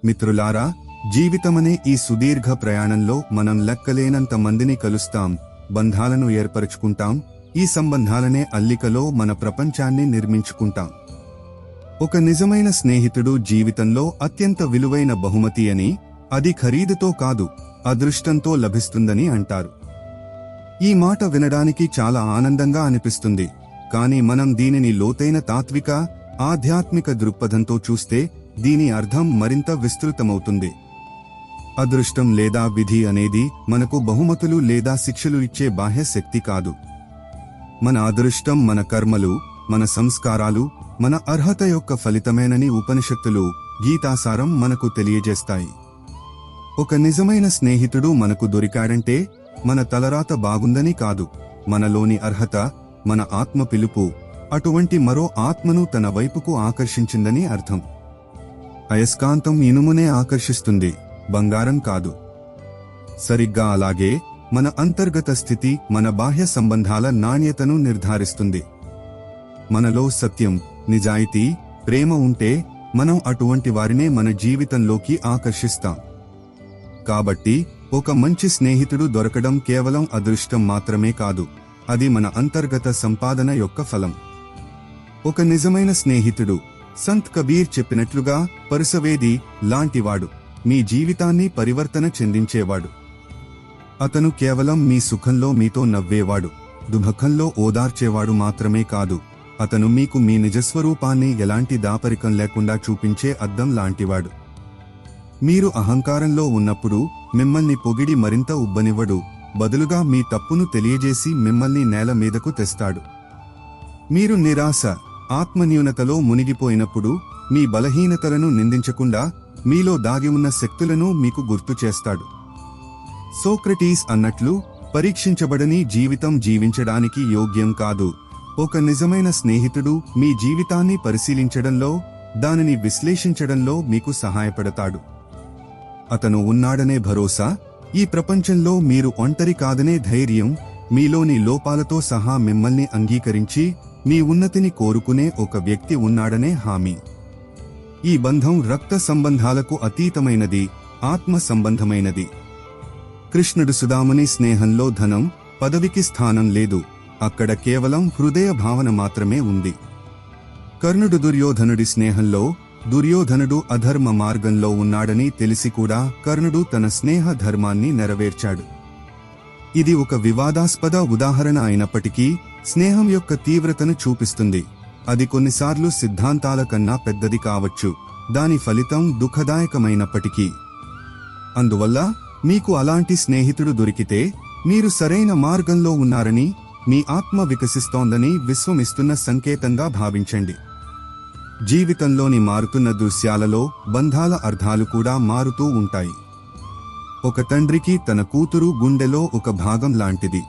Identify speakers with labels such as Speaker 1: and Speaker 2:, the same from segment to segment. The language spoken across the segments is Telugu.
Speaker 1: మిత్రులారా, జీవితమనే ఈ సుదీర్ఘ ప్రయాణంలో మనం లెక్కలేనంత మందిని కలుస్తాం, బంధాలను ఏర్పరచుకుంటాం. ఈ సంబంధాలనే అల్లికలో మన ప్రపంచాన్ని నిర్మించుకుంటాం. ఒక నిజమైన స్నేహితుడు జీవితంలో అత్యంత విలువైన బహుమతి అని, అది ఖరీదుతో కాదు, అదృష్టంతో లభిస్తుందని అంటారు. ఈ మాట వినడానికి చాలా ఆనందంగా అనిపిస్తుంది. కానీ మనం దీనిని లోతైన తాత్విక, ఆధ్యాత్మిక దృక్పథంతో చూస్తే దీని అర్థం మరింత విస్తృతమవుతుంది. అదృష్టం లేదా విధి అనేది మనకు బహుమతులు లేదా శిక్షలు ఇచ్చే బాహ్య శక్తి కాదు. మన అదృష్టం మన కర్మలు, మన సంస్కారాలు, మన అర్హత యొక్క ఫలితమేనని ఉపనిషత్తులు, గీతాసారం మనకు తెలియజేస్తాయి. ఒక నిజమైన స్నేహితుడు మనకు దొరికాడంటే మన తలరాత బాగుందని కాదు, మనలోని అర్హత, మన ఆత్మ పిలుపు అటువంటి మరో ఆత్మను తన వైపుకు ఆకర్షించిందని అర్థం. అయస్కాంతం ఇనుమునే ఆకర్షిస్తుంది, బంగారం కాదు. సరిగ్గా అలాగే మన అంతర్గత స్థితి మన బాహ్య సంబంధాల నాణ్యతను నిర్ధారిస్తుంది. మనలో సత్యం, నిజాయితీ, ప్రేమ ఉంటే మనం అటువంటి వారినే మన జీవితంలోకి ఆకర్షిస్తాం. కాబట్టి ఒక మంచి స్నేహితుడు దొరకడం కేవలం అదృష్టం మాత్రమే కాదు, అది మన అంతర్గత సంపాదన యొక్క ఫలం. ఒక నిజమైన స్నేహితుడు, సంత్ కబీర్ చెప్పినట్లుగా, పరుసవేది లాంటివాడు, మీ జీవితాన్ని పరివర్తన చెందించేవాడు. అతను కేవలం మీ సుఖంలో మీతో నవ్వేవాడు, దుఃఖంలో ఓదార్చేవాడు మాత్రమే కాదు, అతను మీకు మీ నిజస్వరూపాన్ని ఎలాంటి దాపరికం లేకుండా చూపించే అద్దం లాంటివాడు. మీరు అహంకారంలో ఉన్నప్పుడు మిమ్మల్ని పొగిడి మరింత ఉబ్బనివ్వడు, బదులుగా మీ తప్పును తెలియజేసి మిమ్మల్ని నేల మీదకు తెస్తాడు. మీరు నిరాశ, ఆత్మన్యూనతలో మునిగిపోయినప్పుడు మీ బలహీనతలను నిందించకుండా మీలో దాగి ఉన్న శక్తులను మీకు గుర్తు చేస్తాడు. సోక్రటీస్ అన్నట్లు, పరీక్షించబడని జీవితం జీవించడానికి యోగ్యం కాదు. ఒక నిజమైన స్నేహితుడు మీ జీవితాన్ని పరిశీలించడంలో, దానిని విశ్లేషించడంలో మీకు సహాయపడతాడు. అతను ఉన్నాడనే భరోసా, ఈ ప్రపంచంలో మీరు ఒంటరి కాదనే ధైర్యం, మీలోని లోపాలతో సహా మిమ్మల్ని అంగీకరించి మీ ఉన్నతిని కోరుకునే ఒక వ్యక్తి ఉన్నాడనే హామీ. ఈ బంధం రక్త సంబంధాలకు అతీతమైనది, ఆత్మ సంబంధమైనది. కృష్ణుడు సుదాముని స్నేహంలో ధనం, పదవికి స్థానం లేదు, అక్కడ కేవలం హృదయ భావన మాత్రమే ఉంది. కర్ణుడు దుర్యోధనుడి స్నేహంలో, దుర్యోధనుడు అధర్మ మార్గంలో ఉన్నాడని తెలిసి కూడా కర్ణుడు తన స్నేహ ధర్మాన్ని నెరవేర్చాడు. ఇది ఒక వివాదాస్పద ఉదాహరణ అయినప్పటికీ స్నేహం యొక్క తీవ్రతను చూపిస్తుంది. అది కొన్నిసార్లు సిద్ధాంతాల కన్నా పెద్దది కావచ్చు, దాని ఫలితం దుఃఖదాయకమైనప్పటికీ. అందువల్ల మీకు అలాంటి స్నేహితుడు దొరికితే మీరు సరైన మార్గంలో ఉన్నారని, మీ ఆత్మ వికసిస్తోందని విశ్వమిస్తున్న సంకేతంగా భావించండి. జీవితంలోని మారుతున్న దృశ్యాలలో బంధాల అర్థాలు కూడా మారుతూ ఉంటాయి. ఒక తండ్రికి తన కూతురు గుండెలో ఒక భాగం లాంటిది.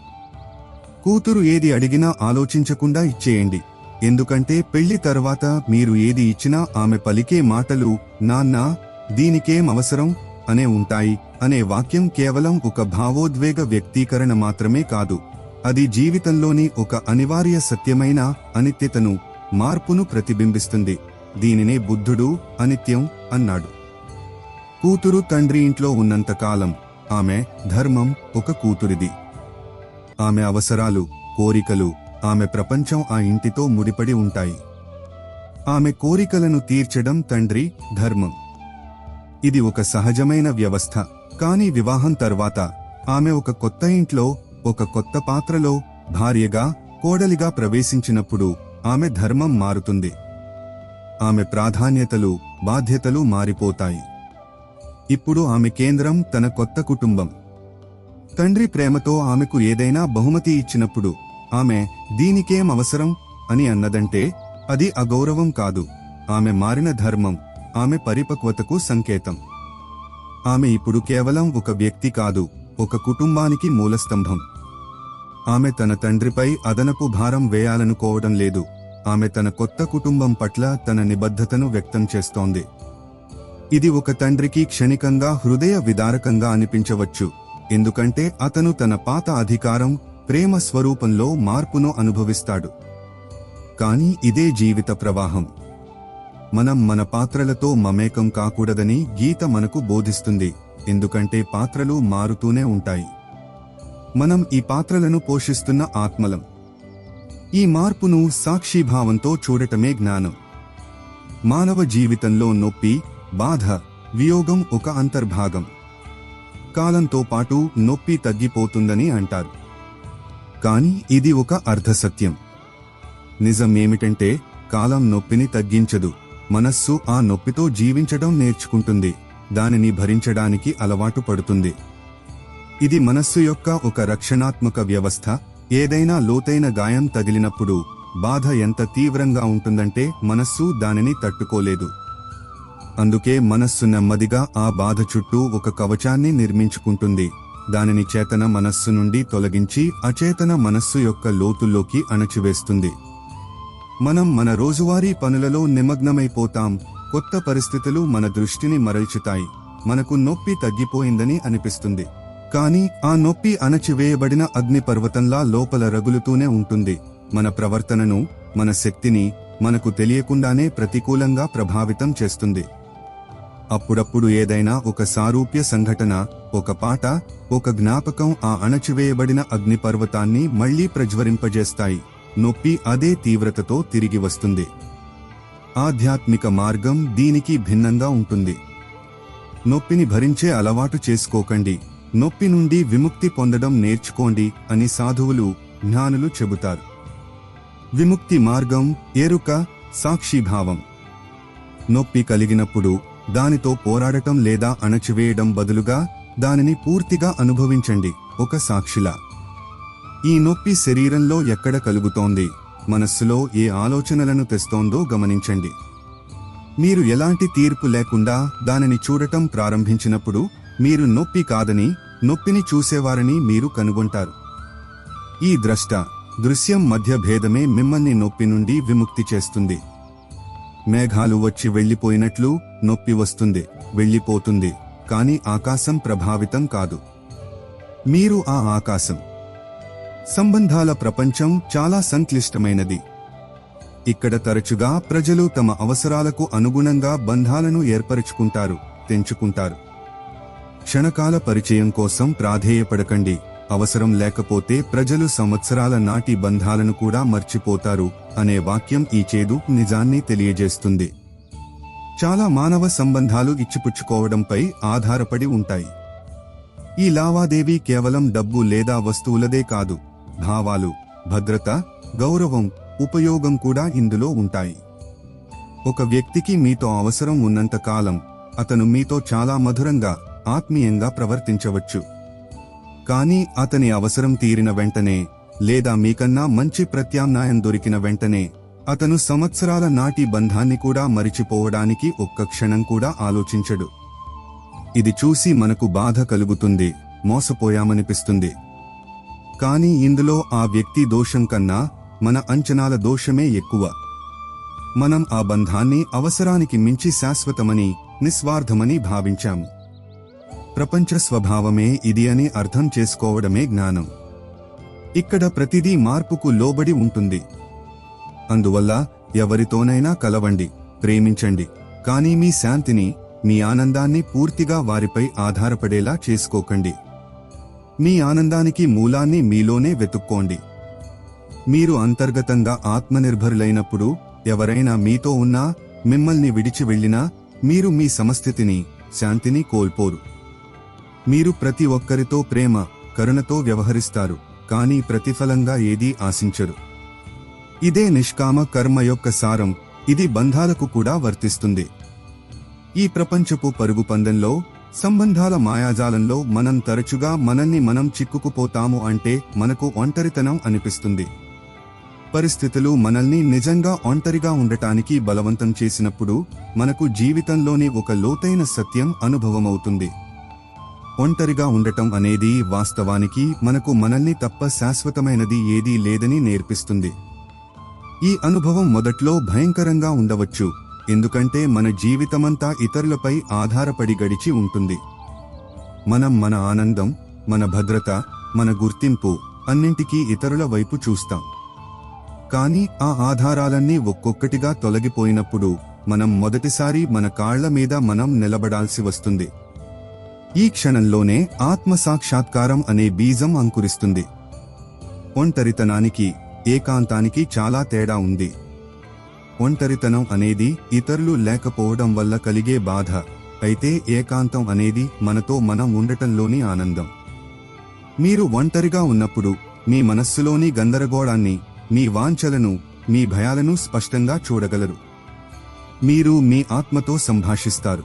Speaker 1: కూతురు ఏది అడిగినా ఆలోచించకుండా ఇచ్చేయండి, ఎందుకంటే పెళ్లి తర్వాత మీరు ఏది ఇచ్చినా ఆమె పలికే మాటలు నాన్నా, దీనికేం అవసరం అనే ఉంటాయి అనే వాక్యం కేవలం ఒక భావోద్వేగ వ్యక్తీకరణ మాత్రమే కాదు, అది జీవితంలోని ఒక అనివార్య సత్యమైన అనిత్యతను, మార్పును ప్రతిబింబిస్తుంది. దీనినే బుద్ధుడు అనిత్యం అన్నాడు. కూతురు తండ్రి ఇంట్లో ఉన్నంతకాలం ఆమె ధర్మం ఒక కూతురిది. ఆమె అవసరాలు, కోరికలు, ఆమె ప్రపంచం ఆ ఇంటితో ముడిపడి ఉంటాయి. ఆమె కోరికలను తీర్చడం తండ్రి ధర్మం. ఇది ఒక సహజమైన వ్యవస్థ. కానీ వివాహం తర్వాత ఆమె ఒక కొత్త ఇంట్లో, ఒక కొత్త పాత్రలో భార్యగా, కోడలిగా ప్రవేశించినప్పుడు ఆమె ధర్మం మారుతుంది. ఆమె ప్రాధాన్యతలు, బాధ్యతలు మారిపోతాయి. ఇప్పుడు ఆమె కేంద్రం తన కొత్త కుటుంబం. తండ్రి ప్రేమతో ఆమెకు ఏదైనా బహుమతి ఇచ్చినప్పుడు ఆమె దీనికేం అవసరం అని అన్నదంటే అది అగౌరవం కాదు, ఆమె మారిన ధర్మం, ఆమె పరిపక్వతకు సంకేతం. ఆమె ఇప్పుడు కేవలం ఒక వ్యక్తి కాదు, ఒక కుటుంబానికి మూలస్తంభం. ఆమె తన తండ్రిపై అదనపు భారం వేయాలనుకోవడం లేదు, ఆమె తన కొత్త కుటుంబం పట్ల తన నిబద్ధతను వ్యక్తం చేస్తోంది. ఇది ఒక తండ్రికి క్షణికంగా హృదయ విదారకంగా అనిపించవచ్చు, ఎందుకంటే అతను తన పాత అధికారం, ప్రేమ స్వరూపంలో మార్పును అనుభవిస్తాడు. కానీ ఇదే జీవిత ప్రవాహం. మనం మన పాత్రలతో మమేకం కాకూడదని గీత మనకు బోధిస్తుంది, ఎందుకంటే పాత్రలు మారుతూనే ఉంటాయి. మనం ఈ పాత్రలను పోషిస్తున్న ఆత్మలం. ఈ మార్పును సాక్షిభావంతో చూడటమే జ్ఞానం. మానవ జీవితంలో నొప్పి, బాధ, వియోగం ఒక అంతర్భాగం. కాలంతో పాటు నొప్పి తగ్గిపోతుందని అంటారు, కానీ ఇది ఒక అర్ధసత్యం. నిజమేమిటంటే కాలం నొప్పిని తగ్గించదు, మనస్సు ఆ నొప్పితో జీవించడం నేర్చుకుంటుంది, దానిని భరించడానికి అలవాటు పడుతుంది. ఇది మనస్సు యొక్క ఒక రక్షణాత్మక వ్యవస్థ. ఏదైనా లోతైన గాయం తగిలినప్పుడు బాధ ఎంత తీవ్రంగా ఉంటుందంటే మనస్సు దానిని తట్టుకోలేదు. అందుకే మనస్సు నెమ్మదిగా ఆ బాధ చుట్టూ ఒక కవచాన్ని నిర్మించుకుంటుంది, దానిని చేతన మనస్సు నుండి తొలగించి అచేతన మనస్సు యొక్క లోతుల్లోకి అణచివేస్తుంది. మనం మన రోజువారీ పనులలో నిమగ్నమైపోతాం, కొత్త పరిస్థితులు మన దృష్టిని మరల్చుతాయి, మనకు నొప్పి తగ్గిపోయిందని అనిపిస్తుంది. కానీ ఆ నొప్పి అణచివేయబడిన అగ్నిపర్వతంలా లోపల రగులుతూనే ఉంటుంది, మన ప్రవర్తనను, మన శక్తిని మనకు తెలియకుండానే ప్రతికూలంగా ప్రభావితం చేస్తుంది. అప్పుడప్పుడు ఏదైనా ఒక సారూప్య సంఘటన, ఒక పాట, ఒక జ్ఞాపకం ఆ అణచివేయబడిన అగ్నిపర్వతాన్ని మళ్లీ ప్రజ్వరింపజేస్తాయి. నొప్పి అదే తీవ్రతతో తిరిగి వస్తుంది. ఆధ్యాత్మిక మార్గం దీనికి భిన్నంగా ఉంటుంది. నొప్పిని భరించే అలవాటు చేసుకోకండి, నొప్పి నుండి విముక్తి పొందడం నేర్చుకోండి అని సాధువులు, జ్ఞానులు చెబుతారు. విముక్తి మార్గం ఎరుక, సాక్షిభావం. నొప్పి కలిగినప్పుడు దానితో పోరాడటం లేదా అణచివేయడం బదులుగా దానిని పూర్తిగా అనుభవించండి, ఒక సాక్షిలా. ఈ నొప్పి శరీరంలో ఎక్కడ కలుగుతోంది, మనస్సులో ఏ ఆలోచనలను తెస్తోందో గమనించండి. మీరు ఎలాంటి తీర్పు లేకుండా దానిని చూడటం ప్రారంభించినప్పుడు మీరు నొప్పి కాదని, నొప్పిని చూసేవారని మీరు కనుగొంటారు. ఈ దృశ్యం మధ్య భేదమే మిమ్మల్ని నొప్పి నుండి విముక్తి చేస్తుంది. మేఘాలు వచ్చి వెళ్లిపోయినట్లు నొప్పి వస్తుంది, వెళ్లిపోతుంది, కానీ ఆకాశం ప్రభావితం కాదు. మీరు ఆ ఆకాశం. సంబంధాల ప్రపంచం చాలా సంక్లిష్టమైనది. ఇక్కడ తరచుగా ప్రజలు తమ అవసరాలకు అనుగుణంగా బంధాలను ఏర్పరచుకుంటారు, తెంచుకుంటారు. క్షణకాల పరిచయం కోసం ప్రాధేయపడకండి, అవసరం లేకపోతే ప్రజలు సంవత్సరాల నాటి బంధాలను కూడా మర్చిపోతారు అనే వాక్యం ఈ చేదు నిజాన్ని తెలియజేస్తుంది. చాలా మానవ సంబంధాలు ఇచ్చిపుచ్చుకోవడంపై ఆధారపడి ఉంటాయి. ఈ లావాదేవీ కేవలం డబ్బు లేదా వస్తువులదే కాదు, భావాలు, భద్రత, గౌరవం, ఉపయోగం కూడా ఇందులో ఉంటాయి. ఒక వ్యక్తికి మీతో అవసరం ఉన్నంత కాలం అతను మీతో చాలా మధురంగా, ఆత్మీయంగా ప్రవర్తించవచ్చు. కానీ అతని అవసరం తీరిన వెంటనే, లేదా మీకన్నా మంచి ప్రత్యామ్నాయం దొరికిన వెంటనే అతను సంవత్సరాల నాటి బంధాన్ని కూడా మరిచిపోవడానికి ఒక్క క్షణం కూడా ఆలోచించడు. ఇది చూసి మనకు బాధ కలుగుతుంది, మోసపోయామనిపిస్తుంది. కానీ ఇందులో ఆ వ్యక్తి దోషం కన్నా మన అంచనాల దోషమే ఎక్కువ. మనం ఆ బంధాన్ని అవసరానికి మించి శాశ్వతమని, నిస్వార్థమని భావించాము. ప్రపంచ స్వభావమే ఇది అని అర్థం చేసుకోవడమే జ్ఞానం. ఇక్కడ ప్రతిదీ మార్పుకు లోబడి ఉంటుంది. అందువల్ల ఎవరితోనైనా కలవండి, ప్రేమించండి, కానీ మీ శాంతిని, మీ ఆనందాన్ని పూర్తిగా వారిపై ఆధారపడేలా చేసుకోకండి. మీ ఆనందానికి మూలాన్ని మీలోనే వెతుక్కోండి. మీరు అంతర్గతంగా ఆత్మనిర్భరులైనప్పుడు ఎవరైనా మీతో ఉన్నా, మిమ్మల్ని విడిచి వెళ్ళినా మీరు మీ సమస్థితిని, శాంతిని కోల్పోరు. మీరు ప్రతి ఒక్కరితో ప్రేమ, కరుణతో వ్యవహరిస్తారు, కానీ ప్రతిఫలంగా ఏదీ ఆశించరు. ఇదే నిష్కామ కర్మ యొక్క సారం. ఇది బంధాలకు కూడా వర్తిస్తుంది. ఈ ప్రపంచపు పరుగు పందెంలో, సంబంధాల మాయాజాలంలో మనం తరచుగా మనల్ని మనం చిక్కుకుపోతాము. అంటే మనకు ఒంటరితనం అనిపిస్తుంది. పరిస్థితులు మనల్ని నిజంగా ఒంటరిగా ఉండటానికి బలవంతం చేసినప్పుడు మనకు జీవితంలోని ఒక లోతైన సత్యం అనుభవమవుతుంది. ఒంటరిగా ఉండటం అనేది వాస్తవానికి మనకు మనల్ని తప్ప శాశ్వతమైనది ఏదీ లేదని నేర్పిస్తుంది. ఈ అనుభవం మొదట్లో భయంకరంగా ఉండవచ్చు, ఎందుకంటే మన జీవితమంతా ఇతరులపై ఆధారపడి గడిచి ఉంటుంది. మనం మన ఆనందం, మన భద్రత, మన గుర్తింపు అన్నింటికీ ఇతరుల వైపు చూస్తాం. కానీ ఆ ఆధారాలన్నీ ఒక్కొక్కటిగా తొలగిపోయినప్పుడు మనం మొదటిసారి మన కాళ్ల మీద మనం నిలబడాల్సి వస్తుంది. ఈ క్షణంలోనే ఆత్మ సాక్షాత్కారం అనే బీజం అంకురిస్తుంది. ఒంటరితనానికి, ఏకాంతానికి చాలా తేడా ఉంది. ఒంటరితనం అనేది ఇతరులు లేకపోవడం వల్ల కలిగే బాధ, అయితే ఏకాంతం అనేది మనతో మనం ఉండటంలోని ఆనందం. మీరు ఒంటరిగా ఉన్నప్పుడు మీ మనస్సులోని గందరగోళాన్ని, మీ వాంఛలను, మీ భయాలను స్పష్టంగా చూడగలరు. మీరు మీ ఆత్మతో సంభాషిస్తారు.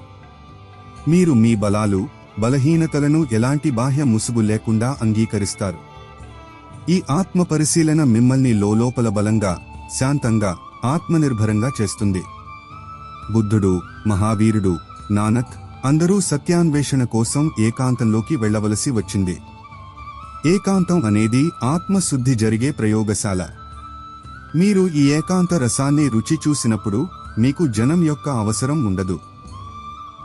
Speaker 1: మీరు మీ బలాలు, బలహీనతలను ఎలాంటి బాహ్య ముసుగు లేకుండా అంగీకరిస్తారు. ఈ ఆత్మ పరిశీలన మిమ్మల్ని లోలోపల బలంగా, శాంతంగా, ఆత్మనిర్భరంగా చేస్తుంది. బుద్ధుడు, మహావీరుడు, నానక్ అందరూ సత్యాన్వేషణ కోసం ఏకాంతంలోకి వెళ్లవలసి వచ్చింది. ఏకాంతం అనేది ఆత్మశుద్ధి జరిగే ప్రయోగశాల. మీరు ఈ ఏకాంత రసాన్ని రుచి చూసినప్పుడు మీకు జనం యొక్క అవసరం ఉండదు.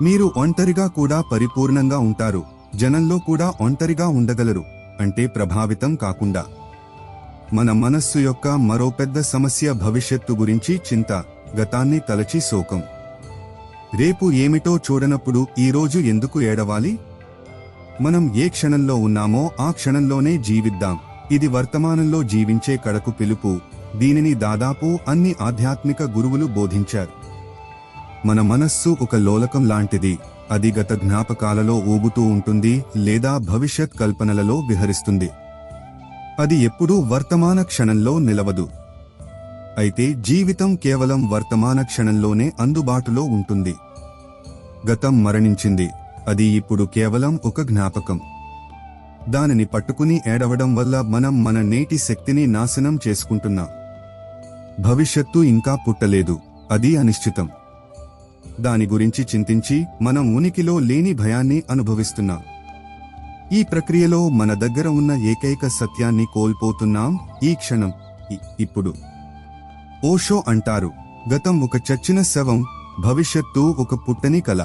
Speaker 1: మీరు ఒంటరిగా కూడా పరిపూర్ణంగా ఉంటారు, జనంలో కూడా ఒంటరిగా ఉండగలరు, అంటే ప్రభావితం కాకుండా. మన మనస్సు యొక్క మరో పెద్ద సమస్య భవిష్యత్తు గురించి చింత, గతాన్ని తలచి శోకం. రేపు ఏమిటో చూడనప్పుడు ఈరోజు ఎందుకు ఏడవాలి? మనం ఏ క్షణంలో ఉన్నామో ఆ క్షణంలోనే జీవిద్దాం. ఇది వర్తమానంలో జీవించే కడకు పిలుపు. దీనిని దాదాపు అన్ని ఆధ్యాత్మిక గురువులు బోధించారు. మన మనస్సు ఒక లోలకం లాంటిది. అది గత జ్ఞాపకాలలో ఊగుతూ ఉంటుంది లేదా భవిష్యత్ కల్పనలలో విహరిస్తుంది. అది ఎప్పుడూ వర్తమాన క్షణంలో నిలవదు. అయితే జీవితం కేవలం వర్తమాన క్షణంలోనే అందుబాటులో ఉంటుంది. గతం మరణించింది, అది ఇప్పుడు కేవలం ఒక జ్ఞాపకం. దానిని పట్టుకుని ఏడవడం వల్ల మనం మన నేటి శక్తిని నాశనం చేసుకుంటున్నాం. భవిష్యత్తు ఇంకా పుట్టలేదు, అది అనిశ్చితం. దాని గురించి చింతించి మనం ఉనికిలో లేని భయాన్ని అనుభవిస్తున్నాం. ఈ ప్రక్రియలో మన దగ్గర ఉన్న ఏకైక సత్యాన్ని కోల్పోతున్నాం, ఈ క్షణం, ఇప్పుడు. ఓషో అంటారు, గతం ఒక చచ్చిన శవం, భవిష్యత్తు ఒక పుట్టని కల.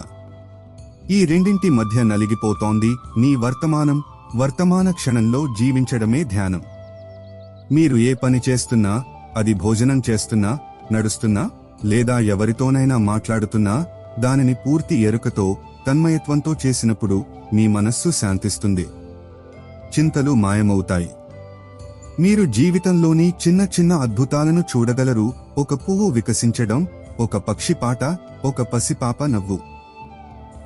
Speaker 1: ఈ రెండింటి మధ్య నలిగిపోతోంది నీ వర్తమానం. వర్తమాన క్షణంలో జీవించడమే ధ్యానం. మీరు ఏ పని చేస్తున్నా, అది భోజనం చేస్తున్నా, నడుస్తున్నా, లేదా ఎవరితోనైనా మాట్లాడుతున్నా, దానిని పూర్తి ఎరుకతో, తన్మయత్వంతో చేసినప్పుడు మీ మనస్సు శాంతిస్తుంది. చింతలు మాయమవుతాయి. మీరు జీవితంలోని చిన్న చిన్న అద్భుతాలను చూడగలరు. ఒక పువ్వు వికసించడం, ఒక పక్షి పాట, ఒక పసిపాప నవ్వు.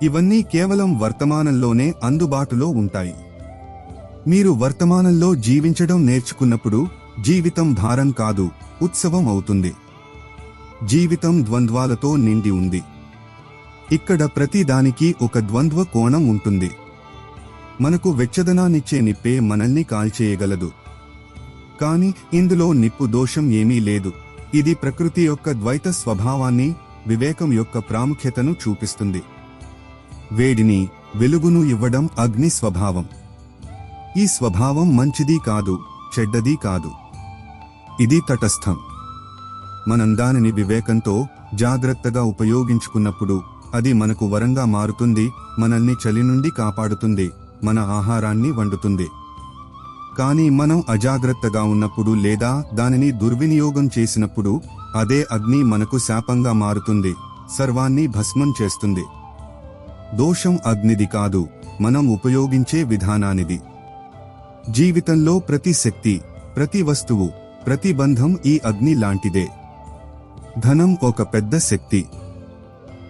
Speaker 1: ఇవన్నీ కేవలం వర్తమానంలోనే అందుబాటులో ఉంటాయి. మీరు వర్తమానంలో జీవించడం నేర్చుకున్నప్పుడు జీవితం భారం కాదు, ఉత్సవం అవుతుంది. జీవితం ద్వంద్వాలతో నిండి ఉంది. ఇక్కడ ప్రతి దానికి ఒక ద్వంద్వ కోణం ఉంటుంది. మనకు వెచ్చదనాన్నిచ్చే నిప్పే మనల్ని కాల్చేయగలదు. కాని ఇందులో నిప్పు దోషం ఏమీ లేదు. ఇది ప్రకృతి యొక్క ద్వైత స్వభావాన్ని, వివేకం యొక్క ప్రాముఖ్యతను చూపిస్తుంది. వేడిని, వెలుగును ఇవ్వడం అగ్ని స్వభావం. ఈ స్వభావం మంచిది కాదు, చెడ్డది కాదు. ఇది తటస్థం. మనం దానిని వివేకంతో, జాగ్రత్తగా ఉపయోగించుకున్నప్పుడు అది మనకు వరంగా మారుతుంది, మనల్ని చలి నుండి కాపాడుతుంది, మన ఆహారాన్ని వండుతుంది. కానీ మనం అజాగ్రత్తగా ఉన్నప్పుడు లేదా దానిని దుర్వినియోగం చేసినప్పుడు అదే అగ్ని మనకు శాపంగా మారుతుంది, సర్వాన్ని భస్మం చేస్తుంది. దోషం అగ్నిది కాదు, మనం ఉపయోగించే విధానానిది. జీవితంలో ప్రతి శక్తి, ప్రతి వస్తువు, ప్రతి బంధం ఈ అగ్ని లాంటిదే. ధనం ఒక పెద్ద శక్తి.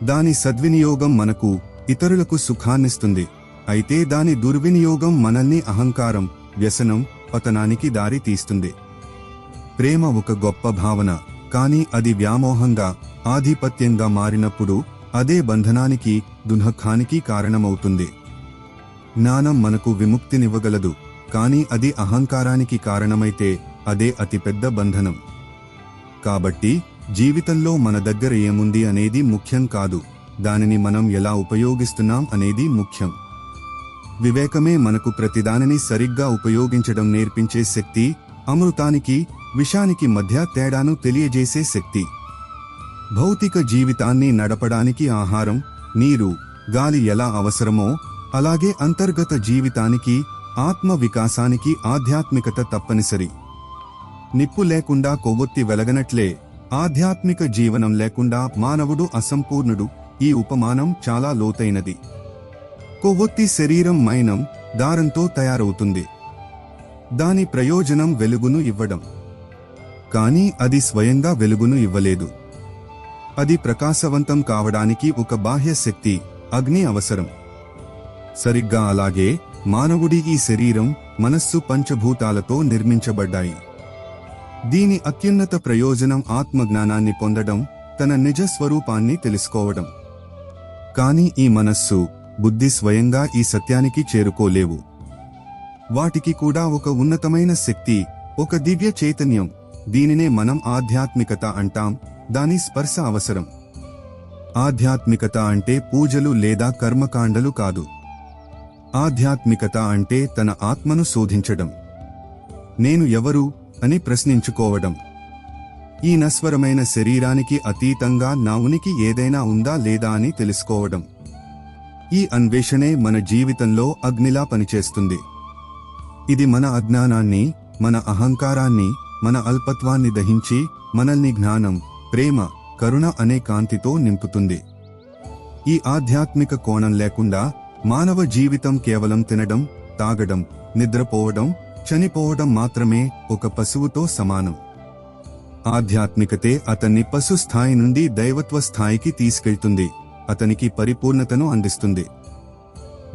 Speaker 1: దాని సద్వినియోగం మనకు, ఇతరులకు సుఖాన్నిస్తుంది. అయితే దాని దుర్వినియోగం మనల్ని అహంకారం, వ్యసనం, పతనానికి దారి తీస్తుంది. ప్రేమ ఒక గొప్ప భావన, కానీ అది వ్యామోహంగా, ఆధిపత్యంగా మారినప్పుడు అదే బంధనానికి, దుఃఖానికి కారణమవుతుంది. జ్ఞానం మనకు విముక్తినివ్వగలదు, కానీ అది అహంకారానికి కారణమైతే అదే అతిపెద్ద బంధనం. కాబట్టి జీవితంలో మన దగ్గర ఏముంది అనేది ముఖ్యం కాదు, దానిని మనం ఎలా ఉపయోగిస్తున్నాం అనేది ముఖ్యం. వివేకమే మనకు ప్రతిదానిని సరిగ్గా ఉపయోగించడం నేర్పించే శక్తి, అమృతానికి, విషానికి మధ్య తేడాను తెలియజేసే శక్తి. భౌతిక జీవితాన్ని నడపడానికి ఆహారం, నీరు, గాలి ఎలా అవసరమో అలాగే అంతర్గత జీవితానికి, ఆత్మ వికాసానికి ఆధ్యాత్మికత తప్పనిసరి. నిప్పు లేకుండా కొవ్వొత్తి వెలగనట్లే ఆధ్యాత్మిక జీవనం లేకుండా మానవుడు అసంపూర్ణుడు. ఈ ఉపమానం చాలా లోతైనది. కొవ్వొత్తి శరీరం మైనం దారంతో తయారవుతుంది. దాని ప్రయోజనం వెలుగును ఇవ్వడం. కానీ అది స్వయంగా వెలుగును ఇవ్వలేదు. అది ప్రకాశవంతం కావడానికి ఒక బాహ్య శక్తి, అగ్ని అవసరం. సరిగ్గా అలాగే మానవుడి ఈ శరీరం, మనస్సు పంచభూతాలతో నిర్మించబడ్డాయి. దీని అత్యున్నత ప్రయోజనం ఆత్మజ్ఞానాన్ని పొందడం, తన నిజ స్వరూపాన్ని తెలుసుకోవడం. కానీ ఈ మనస్సు, బుద్ధి స్వయంగా ఈ సత్యానికి చేరుకోలేవు. వాటికి కూడా ఒక ఉన్నతమైన శక్తి, ఒక దివ్య చైతన్యం, దీనినే మనం ఆధ్యాత్మికత అంటాం, దాని స్పర్శ అవసరం. ఆధ్యాత్మికత అంటే పూజలు లేదా కర్మకాండలు కాదు. ఆధ్యాత్మికత అంటే తన ఆత్మను శోధించడం. నేను ఎవరు అని ప్రశ్నించుకోవడం. ఈ నశ్వరమైన శరీరానికి అతీతంగా నా ఉనికి ఏదైనా ఉందా లేదా అని తెలుసుకోవడం. ఈ అన్వేషణే మన జీవితంలో అగ్నిలా పనిచేస్తుంది. ఇది మన అజ్ఞానాన్ని, మన అహంకారాన్ని, మన అల్పత్వాన్ని దహించి మనల్ని జ్ఞానం, ప్రేమ, కరుణ అనే కాంతితో నింపుతుంది. ఈ ఆధ్యాత్మిక కోణం లేకుండా మానవ జీవితం కేవలం తినడం, తాగడం, నిద్రపోవడం, చనిపోవడం మాత్రమే, ఒక పశువుతో సమానం. ఆధ్యాత్మికతే అతన్ని పశు స్థాయి నుండి దైవత్వ స్థాయికి తీసుకెళ్తుంది, అతనికి పరిపూర్ణతను అందిస్తుంది.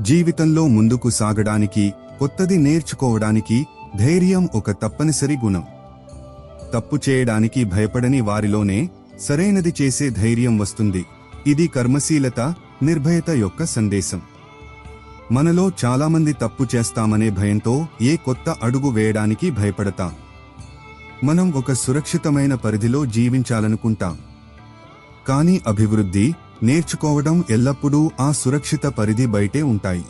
Speaker 1: జీవితంలో ముందుకు సాగడానికి, కొత్తది నేర్చుకోవడానికి ధైర్యం ఒక తప్పనిసరి గుణం. తప్పు చేయడానికి భయపడని వారిలోనే సరైనది చేసే ధైర్యం వస్తుంది. ఇది కర్మశీలత, నిర్భయత యొక్క సందేశం. మనలో చాలామంది తప్పు చేస్తామనే భయంతో ఏ కొత్త అడుగు వేయడానికి భయపడతాం. మనం ఒక సురక్షితమైన పరిధిలో జీవించాలనుకుంటాం. కానీ అభివృద్ధి, నేర్చుకోవడం ఎల్లప్పుడూ ఆ సురక్షిత పరిధి బయటే ఉంటాయి.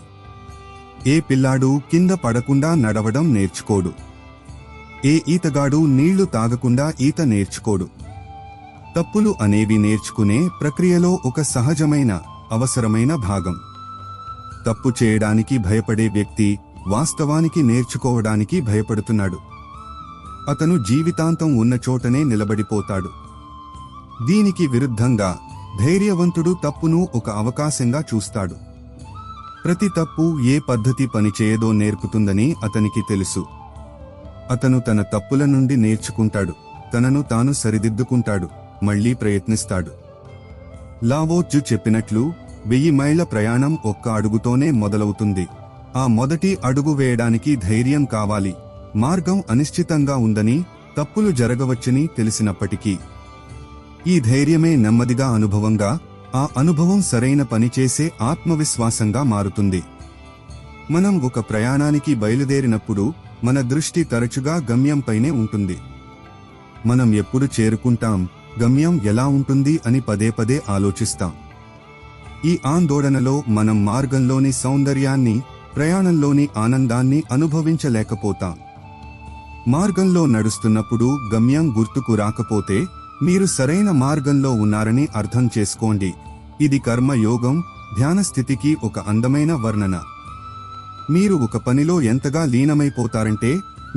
Speaker 1: ఏ పిల్లాడు కింద పడకుండా నడవడం నేర్చుకోడు. ఏ ఈతగాడు నీళ్లు తాగకుండా ఈత నేర్చుకోడు. తప్పులు అనేవి నేర్చుకునే ప్రక్రియలో ఒక సహజమైన, అవసరమైన భాగం. తప్పు చేయడానికి భయపడే వ్యక్తి వాస్తవానికి నేర్చుకోవడానికి భయపడుతున్నాడు. అతను జీవితాంతం ఉన్న చోటనే నిలబడిపోతాడు. దీనికి విరుద్ధంగా ధైర్యవంతుడు తప్పును ఒక అవకాశంగా చూస్తాడు. ప్రతి తప్పు ఏ పద్ధతి పనిచేయదో నేర్పుతుందని అతనికి తెలుసు. అతను తన తప్పుల నుండి నేర్చుకుంటాడు, తనను తాను సరిదిద్దుకుంటాడు, మళ్లీ ప్రయత్నిస్తాడు. లావో త్జు చెప్పినట్లు 1000 మైళ్ల ప్రయాణం ఒక్క అడుగుతోనే మొదలవుతుంది. ఆ మొదటి అడుగు వేయడానికి ధైర్యం కావాలి. మార్గం అనిశ్చితంగా ఉందని, తప్పులు జరగవచ్చని తెలిసినప్పటికీ ఈ ధైర్యమే నెమ్మదిగా అనుభవంగా, ఆ అనుభవం సరైన పని చేసే ఆత్మవిశ్వాసంగా మారుతుంది. మనం ఒక ప్రయాణానికి బయలుదేరినప్పుడు మన దృష్టి తరచుగా గమ్యంపైనే ఉంటుంది. మనం ఎప్పుడు చేరుకుంటాం, గమ్యం ఎలా ఉంటుంది అని పదే పదే ఆలోచిస్తాం. ఈ ఆందోళనలో మనం మార్గంలోని సౌందర్యాన్ని, ప్రయాణంలోని ఆనందాన్ని అనుభవించలేకపోతాం. మార్గంలో నడుస్తున్నప్పుడు గమ్యం గుర్తుకు రాకపోతే మీరు సరైన మార్గంలో ఉన్నారని అర్థం చేసుకోండి. ఇది కర్మయోగం, ధ్యాన స్థితికి ఒక అందమైన వర్ణన. మీరు ఒక పనిలో ఎంతగా లీనమైపోతారంటే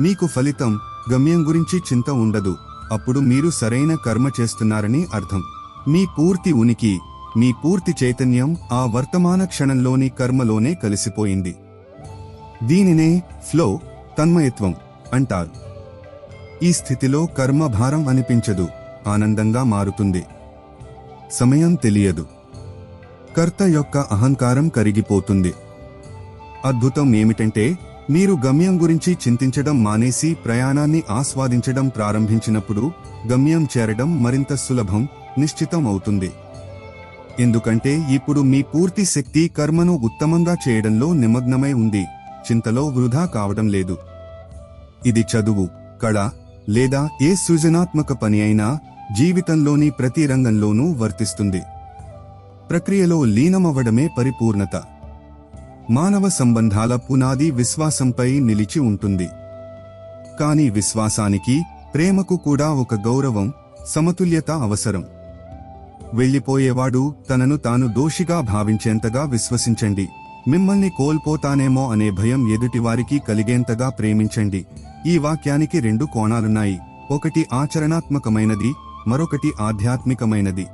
Speaker 1: మీకు ఫలితం, గమ్యం గురించి చింత ఉండదు. అప్పుడు మీరు సరైన కర్మ చేస్తున్నారని అర్థం. మీ పూర్తి ఉనికి, మీ పూర్తి చైతన్యం ఆ వర్తమాన క్షణంలోని కర్మలోనే కలిసిపోయింది. దీనినే ఫ్లో, తన్మయత్వం అంటారు. ఈ స్థితిలో కర్మ భారం అనిపించదు, ఆనందంగా మారుతుంది. సమయం తెలియదు. కర్త యొక్క అహంకారం కరిగిపోతుంది. అద్భుతం ఏమిటంటే మీరు గమ్యం గురించి చింతించడం మానేసి ప్రయాణాన్ని ఆస్వాదించడం ప్రారంభించినప్పుడు గమ్యం చేరడం మరింత సులభం, నిశ్చితం అవుతుంది. ఎందుకంటే ఇప్పుడు మీ పూర్తి శక్తి కర్మను ఉత్తమంగా చేయడంలో నిమగ్నమై ఉంది, చింతలో వృధా కావడం లేదు. ఇది చదువు, కళ లేదా ఏ సృజనాత్మక పని అయినా జీవితంలోని ప్రతి రంగంలోనూ వర్తిస్తుంది. ప్రక్రియలో లీనమవ్వడమే పరిపూర్ణత. మానవ సంబంధాల పునాది విశ్వాసంపై నిలిచి ఉంటుంది. కానీ విశ్వాసానికి, ప్రేమకు కూడా ఒక గౌరవం, సమతుల్యత అవసరం. వెళ్ళిపోయేవాడు తనను తాను దోషిగా భావించేంతగా విశ్వసించండి. మిమ్మల్ని కోల్పోతానేమో అనే భయం ఎదుటివారికి కలిగేంతగా ప్రేమించండి. ఈ వాక్యానికి 2 కోణాలున్నాయి. ఒకటి ఆచరణాత్మకమైనది, మరొకటి ఆధ్యాత్మికమైనది.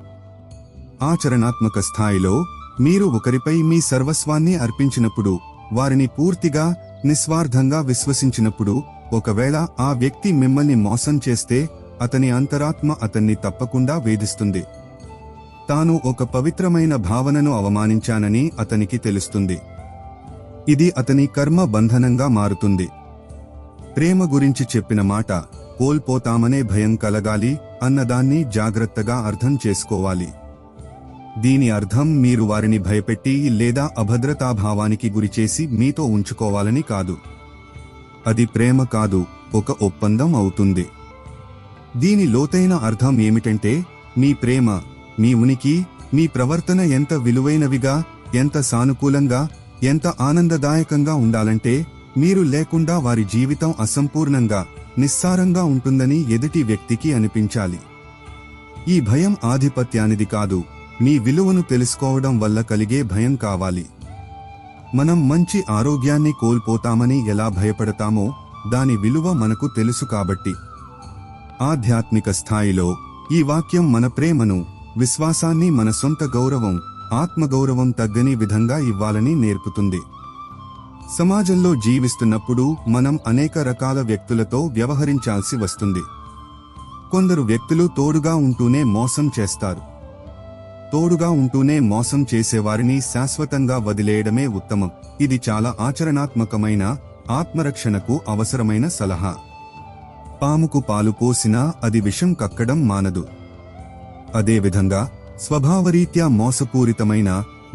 Speaker 1: ఆచరణాత్మక స్థాయిలో మీరు ఒకరిపై మీ సర్వస్వాన్ని అర్పించినప్పుడు, వారిని పూర్తిగా నిస్వార్థంగా విశ్వసించినప్పుడు, ఒకవేళ ఆ వ్యక్తి మిమ్మల్ని మోసం చేస్తే అతని అంతరాత్మ అతన్ని తప్పకుండా వేధిస్తుంది. తాను ఒక పవిత్రమైన భావనను అవమానించానని అతనికి తెలుస్తుంది. ఇది అతని కర్మ బంధనంగా మారుతుంది. ప్రేమ గురించి చెప్పిన మాట కోల్పోతామనే భయం కలగాలి అన్నదాన్ని జాగ్రత్తగా అర్థం చేసుకోవాలి. దీని అర్థం మీరు వారిని భయపెట్టి లేదా అభద్రతాభావానికి గురిచేసి మీతో ఉంచుకోవాలని కాదు. అది ప్రేమ కాదు, ఒక ఒప్పందం అవుతుంది. దీని లోతైన అర్థం ఏమిటంటే, మీ ప్రేమ, మీ ఉనికి, మీ ప్రవర్తన ఎంత విలువైనవిగా, ఎంత సానుకూలంగా, ఎంత ఆనందదాయకంగా ఉండాలంటే మీరు లేకుండా వారి జీవితం అసంపూర్ణంగా, నిస్సారంగా ఉంటుందని ఎదుటి వ్యక్తికి అనిపించాలి. ఈ భయం ఆధిపత్యానిది కాదు, మీ విలువను తెలుసుకోవడం వల్ల కలిగే భయం కావాలి. మనం మంచి ఆరోగ్యాన్ని కోల్పోతామని ఎలా భయపడతామో దాని విలువ మనకు తెలుసు కాబట్టి. ఆధ్యాత్మిక స్థాయిలో ఈ వాక్యం మన ప్రేమను, విశ్వాసాన్ని మన సొంత గౌరవం, ఆత్మగౌరవం తగ్గని విధంగా ఇవ్వాలని నేర్పుతుంది. సమాజంలో జీవిస్తున్నప్పుడు మనం అనేక రకాల వ్యక్తులతో వ్యవహరించాల్సి వస్తుంది. కొందరు వ్యక్తులు తోడుగా ఉంటూనే మోసం చేస్తారు. తోడుగా ఉంటూనే మోసం చేసేవారిని శాశ్వతంగా వదిలేయడమే ఉత్తమం. ఇది చాలా ఆచరణాత్మకమైన, ఆత్మరక్షణకు అవసరమైన సలహా. పాముకు పాలు పోసినా అది విషం కక్కడం మానదు. అదేవిధంగా స్వభావరీత్యా మోసపూరితమైన,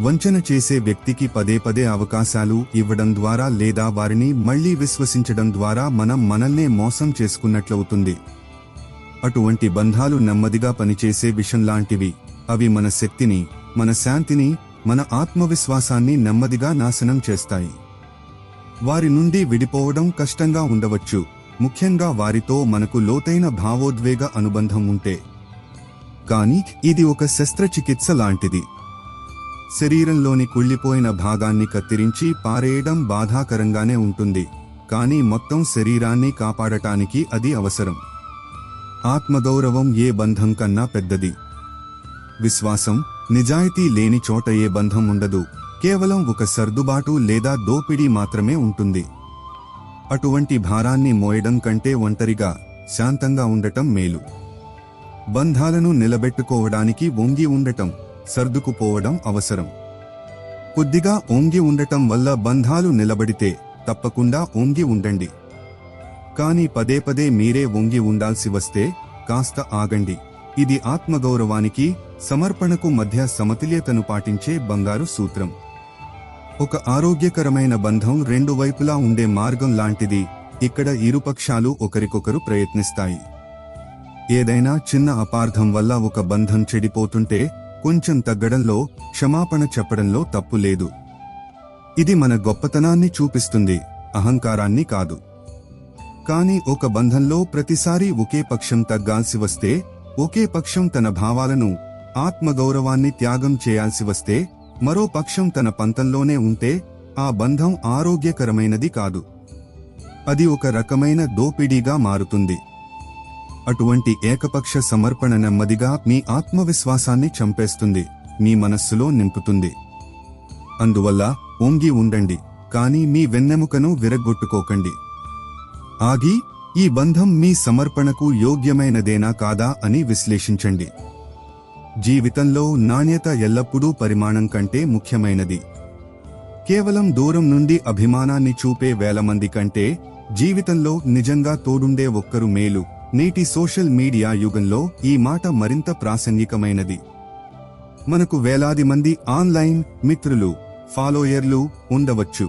Speaker 1: వంచన చేసే వ్యక్తికి పదే పదే అవకాశాలు ఇవ్వడం ద్వారా లేదా వారిని మళ్లీ విశ్వసించడం ద్వారా మనం మనల్నే మోసం చేసుకున్నట్లవుతుంది. అటువంటి బంధాలు నెమ్మదిగా పనిచేసే విషంలాంటివి. అవి మన శక్తిని, మన శాంతిని, మన ఆత్మవిశ్వాసాన్ని నెమ్మదిగా నాశనం చేస్తాయి. వారి నుండి విడిపోవడం కష్టంగా ఉండవచ్చు, ముఖ్యంగా వారితో మనకు లోతైన భావోద్వేగ అనుబంధం ఉంటే. కానీ ఇది ఒక శస్త్రచికిత్స లాంటిది. శరీరంలోని కుళ్ళిపోయిన భాగాన్ని కత్తిరించి పారేయడం బాధాకరంగానే ఉంటుంది, కానీ మొత్తం శరీరాన్ని కాపాడటానికి అది అవసరం. ఆత్మగౌరవం ఏ బంధం కన్నా పెద్దది. విశ్వాసం, నిజాయితీ లేని చోట ఏ బంధం ఉండదు, కేవలం ఒక సర్దుబాటు లేదా దోపిడీ మాత్రమే ఉంటుంది. అటువంటి భారాన్ని మోయడం కంటే ఒంటరిగా, శాంతంగా ఉండటం మేలు. బంధాలను నిలబెట్టుకోవడానికి వంగి ఉండటం, సర్దుకుపోవడం అవసరం. కొద్దిగా వంగి ఉండటం వల్ల బంధాలు నిలబడితే తప్పకుండా వంగి ఉండండి. కానీ పదే పదే మీరే వంగి ఉండాల్సి వస్తే కాస్త ఆగండి. ఇది ఆత్మగౌరవానికి, సమర్పణకు మధ్య సమతుల్యతను పాటించే బంగారు సూత్రం. ఒక ఆరోగ్యకరమైన బంధం రెండు వైపులా ఉండే మార్గం లాంటిది. ఇక్కడ ఇరుపక్షాలు ఒకరికొకరు ప్రయత్నిస్తాయి. ఏదైనా చిన్న అపార్థం వల్ల ఒక బంధం చెడిపోతుంటే కొంచెం తగ్గడంలో, క్షమాపణ చెప్పడంలో తప్పు లేదు. ఇది మన గొప్పతనాన్ని చూపిస్తుంది, అహంకారాన్ని కాదు. కానీ ఒక బంధంలో ప్రతిసారి ఒకే పక్షం తగ్గాల్సి వస్తే, ఒకే పక్షం తన భావాలను, ఆత్మగౌరవాన్ని త్యాగం చేయాల్సి వస్తే, మరో పక్షం తన పంతంలోనే ఉంటే ఆ బంధం ఆరోగ్యకరమైనది కాదు. అది ఒక రకమైన దోపిడీగా మారుతుంది. అటువంటి ఏకపక్ష సమర్పణ నెమ్మదిగా మీ ఆత్మవిశ్వాసాన్ని చంపేస్తుంది, మీ మనస్సులో నింపుతుంది. అందువల్ల వంగి ఉండండి, కానీ మీ వెన్నెముకను విరగ్గొట్టుకోకండి. ఆగి ఈ బంధం మీ సమర్పణకు యోగ్యమైనదేనా కాదా అని విశ్లేషించండి. జీవితంలో నాణ్యత ఎల్లప్పుడూ పరిమాణం కంటే ముఖ్యమైనది. కేవలం దూరం నుండి అభిమానాన్ని చూపే వేల మంది కంటే జీవితంలో నిజంగా తోడుండే ఒక్కరు మేలు. నేటి సోషల్ మీడియా యుగంలో ఈ మాట మరింత ప్రాసంగికమైనది. మనకు వేలాది మంది ఆన్లైన్ మిత్రులు, ఫాలోయర్లు ఉండవచ్చు.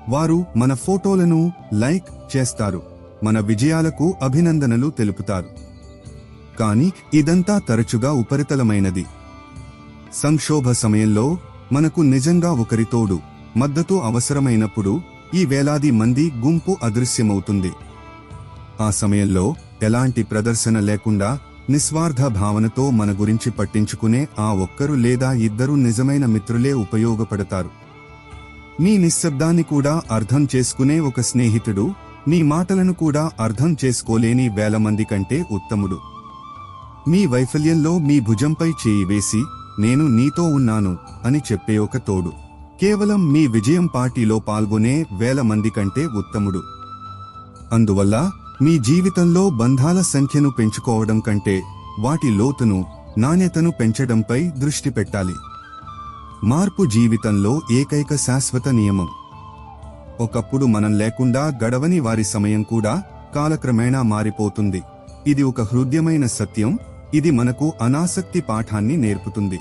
Speaker 1: వారు మన ఫోటోలను లైక్ చేస్తారు, మన విజయాలకు అభినందనలు తెలుపుతారు. కానీ ఇదంతా తరచుగా ఉపరితలమైనది. సంక్షోభ సమయంలో మనకు నిజంగా ఒకరి తోడు, మద్దతు అవసరమైనప్పుడు ఈ వేలాది మంది గుంపు అదృశ్యమవుతుంది. ఆ సమయంలో ఎలాంటి ప్రదర్శన లేకుండా, నిస్వార్థ భావనతో మన గురించి పట్టించుకునే ఆ ఒక్కరు లేదా ఇద్దరు నిజమైన మిత్రులే ఉపయోగపడతారు. మీ నిశ్శబ్దాన్ని కూడా అర్థం చేసుకునే ఒక స్నేహితుడు, మీ మాటలను కూడా అర్థం చేసుకోలేని వేల మంది కంటే ఉత్తముడు. మీ వైఫల్యంలో మీ భుజంపై చేయి వేసి నేను నీతో ఉన్నాను అని చెప్పే ఒక తోడు కేవలం మీ విజయం పార్టీలో పాల్గొనే వేల మంది కంటే ఉత్తముడు. అందువల్ల మీ జీవితంలో బంధాల సంఖ్యను పెంచుకోవడం కంటే వాటి లోతును, నాణ్యతను పెంచడంపై దృష్టి పెట్టాలి. మార్పు జీవితంలో ఏకైక శాశ్వత నియమం. ఒకప్పుడు మనం లేకుండా గడవని వారి సమయం కూడా కాలక్రమేణా మారిపోతుంది. ఇది ఒక హృదయమైన సత్యం. ఇది మనకు అనాసక్తి పాఠాన్ని నేర్పుతుంది.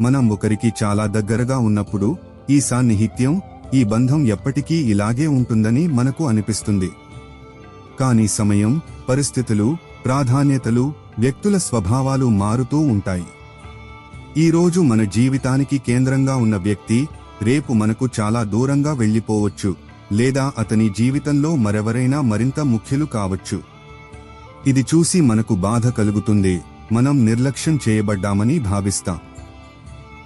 Speaker 1: మనం ఒకరికి చాలా దగ్గరగా ఉన్నప్పుడు ఈ సాన్నిహిత్యం, ఈ బంధం ఎప్పటికీ ఇలాగే ఉంటుందని మనకు అనిపిస్తుంది. కానీ సమయం, పరిస్థితులు, ప్రాధాన్యతలు, వ్యక్తుల స్వభావాలు మారుతూ ఉంటాయి. ఈరోజు మన జీవితానికి కేంద్రంగా ఉన్న వ్యక్తి రేపు మనకు చాలా దూరంగా వెళ్లిపోవచ్చు, లేదా అతని జీవితంలో మరెవరైనా మరింత ముఖ్యులు కావచ్చు. ఇది చూసి మనకు బాధ కలుగుతుంది. మనం నిర్లక్ష్యం చేయబడ్డామని భావిస్తాం.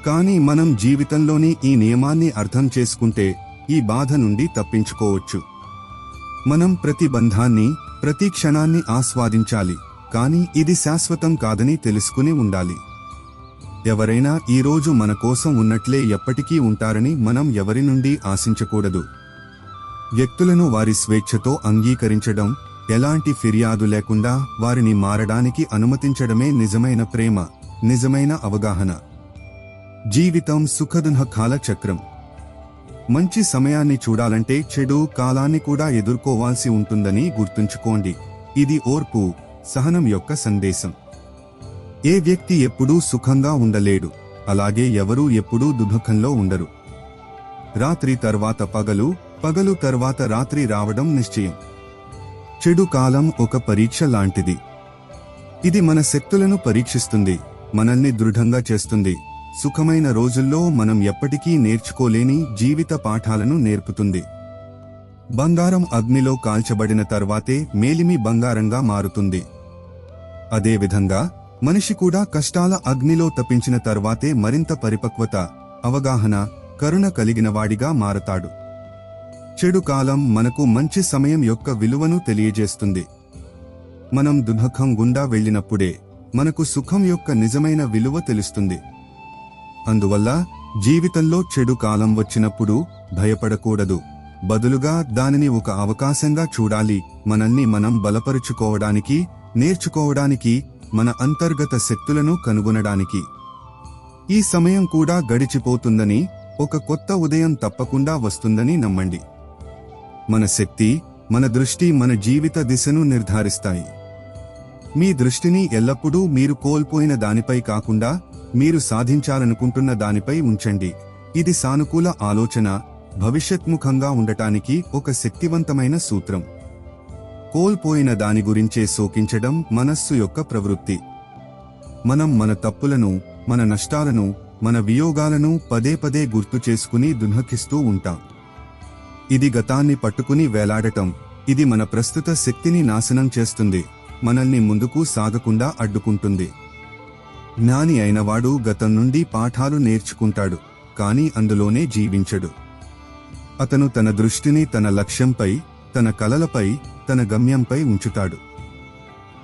Speaker 1: కానీ మనం జీవితంలోని ఈ నియమాన్ని అర్థం చేసుకుంటే ఈ బాధ నుండి తప్పించుకోవచ్చు. మనం ప్రతి బంధాన్ని, ప్రతి క్షణాన్ని ఆస్వాదించాలి, కానీ ఇది శాశ్వతం కాదని తెలుసుకుని ఉండాలి. ఎవరైనా ఈరోజు మన కోసం ఉన్నట్లే ఎప్పటికీ ఉంటారని మనం ఎవరి నుండి ఆశించకూడదు. వ్యక్తులను వారి స్వేచ్ఛతో అంగీకరించడం, ఎలాంటి ఫిర్యాదు లేకుండా వారిని మారడానికి అనుమతించడమే నిజమైన ప్రేమ, నిజమైన అవగాహన. జీవితం సుఖదుఃఖాల చక్రం. మంచి సమయాన్ని చూడాలంటే చెడు కాలాన్ని కూడా ఎదుర్కోవాల్సి ఉంటుందని గుర్తుంచుకోండి. ఇది ఓర్పు, సహనం యొక్క సందేశం. ఏ వ్యక్తి ఎప్పుడూ సుఖంగా ఉండలేడు, అలాగే ఎవరూ ఎప్పుడూ దుఃఖంలో ఉండరు. రాత్రి తర్వాత పగలు, పగలు తర్వాత రాత్రి రావడం నిశ్చయం. చెడు కాలం ఒక పరీక్ష లాంటిది. ఇది మన శక్తులను పరీక్షిస్తుంది, మనల్ని దృఢంగా చేస్తుంది. సుఖమైన రోజుల్లో మనం ఎప్పటికీ నేర్చుకోలేని జీవిత పాఠాలను నేర్పుతుంది. బంగారం అగ్నిలో కాల్చబడిన తర్వాతే మేలిమి బంగారంగా మారుతుంది. అదేవిధంగా మనిషి కూడా కష్టాల అగ్నిలో తప్పించిన తర్వాతే మరింత పరిపక్వత, అవగాహన, కరుణ కలిగినవాడిగా మారతాడు. చెడు కాలం మనకు మంచి సమయం యొక్క విలువను తెలియజేస్తుంది. మనం దుఃఖం గుండా వెళ్ళినప్పుడే మనకు సుఖం యొక్క నిజమైన విలువ తెలుస్తుంది. అందువల్ల జీవితంలో చెడు కాలం వచ్చినప్పుడు భయపడకూడదు. బదులుగా దానిని ఒక అవకాశంగా చూడాలి, మనల్ని మనం బలపరుచుకోవడానికి, నేర్చుకోవడానికి, మన అంతర్గత శక్తులను కనుగొనడానికి. ఈ సమయం కూడా గడిచిపోతుందని, ఒక కొత్త ఉదయం తప్పకుండా వస్తుందని నమ్మండి. మన శక్తి, మన దృష్టి మన జీవిత దిశను నిర్ధారిస్తాయి. మీ దృష్టిని ఎల్లప్పుడూ మీరు కోల్పోయిన దానిపై కాకుండా మీరు సాధించాలనుకుంటున్న దానిపై ఉంచండి. ఇది సానుకూల ఆలోచన, భవిష్యత్ముఖంగా ఉండటానికి ఒక శక్తివంతమైన సూత్రం. కోల్పోయిన దాని గురించే శోకించడం మనస్సు యొక్క ప్రవృత్తి. మనం మన తప్పులను, మన నష్టాలను, మన వియోగాలను పదే పదే గుర్తు చేసుకుని దుఃఖిస్తూ ఉంటాం. ఇది గతాన్ని పట్టుకుని వేలాడటం. ఇది మన ప్రస్తుత శక్తిని నాశనం చేస్తుంది, మనల్ని ముందుకు సాగకుండా అడ్డుకుంటుంది. జ్ఞాని అయినవాడు గతం నుండి పాఠాలు నేర్చుకుంటాడు, కానీ అందులోనే జీవించడు. అతను తన దృష్టిని తన లక్ష్యంపై, తన కలలపై, తన గమ్యంపై ఉంచుతాడు.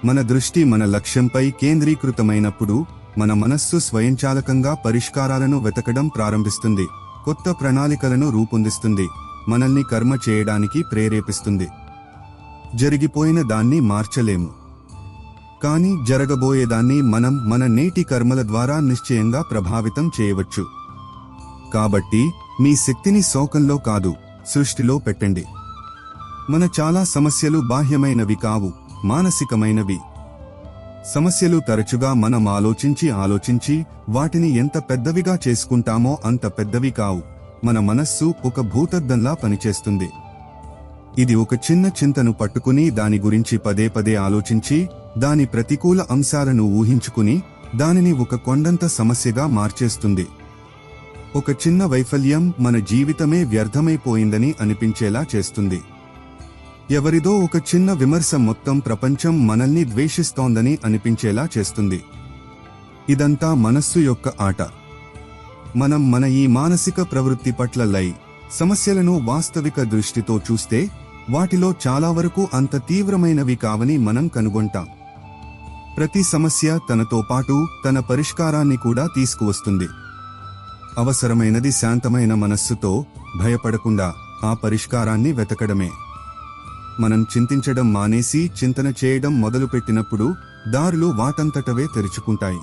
Speaker 1: మన దృష్టి మన లక్ష్యంపై కేంద్రీకృతమైనప్పుడు మన మనస్సు స్వయంచాలకంగా పరిష్కారాలను వెతకడం ప్రారంభిస్తుంది, కొత్త ప్రణాళికలను రూపొందిస్తుంది, మనల్ని కర్మ చేయడానికి ప్రేరేపిస్తుంది. జరిగిపోయిన దాన్ని మార్చలేము, కానీ జరగబోయేదాన్ని మనం మన నేటి కర్మల ద్వారా నిశ్చయంగా ప్రభావితం చేయవచ్చు. కాబట్టి మీ శక్తిని శోకంలో కాదు, సృష్టిలో పెట్టండి. మన చాలా సమస్యలు బాహ్యమైనవి కావు, మానసికమైనవి. సమస్యలు తరచుగా మనం ఆలోచించి వాటిని ఎంత పెద్దవిగా చేసుకుంటామో అంత పెద్దవి కావు. మన మనస్సు ఒక భూతద్దంలా పనిచేస్తుంది. ఇది ఒక చిన్న చింతను పట్టుకుని దాని గురించి పదే పదే ఆలోచించి, దాని ప్రతికూల అంశాలను ఊహించుకుని దానిని ఒక కొండంత సమస్యగా మార్చేస్తుంది. ఒక చిన్న వైఫల్యం మన జీవితమే వ్యర్థమైపోయిందని అనిపించేలా చేస్తుంది. ఎవరిదో ఒక చిన్న విమర్శ మొత్తం ప్రపంచం మనల్ని ద్వేషిస్తోందని అనిపించేలా చేస్తుంది. ఇదంతా మనస్సు యొక్క ఆట. మనం మన ఈ మానసిక ప్రవృత్తి పట్ల సమస్యలను వాస్తవిక దృష్టితో చూస్తే వాటిలో చాలా వరకు అంత తీవ్రమైనవి కావని మనం కనుగొంటాం. ప్రతి సమస్య తనతో పాటు తన పరిష్కారాన్ని కూడా తీసుకువస్తుంది. అవసరమైనది శాంతమైన మనస్సుతో, భయపడకుండా ఆ పరిష్కారాన్ని వెతకడమే. మనం చింతించడం మానేసి చింతన చేయడం మొదలుపెట్టినప్పుడు దారులు వాటంతటవే తెరుచుకుంటాయి.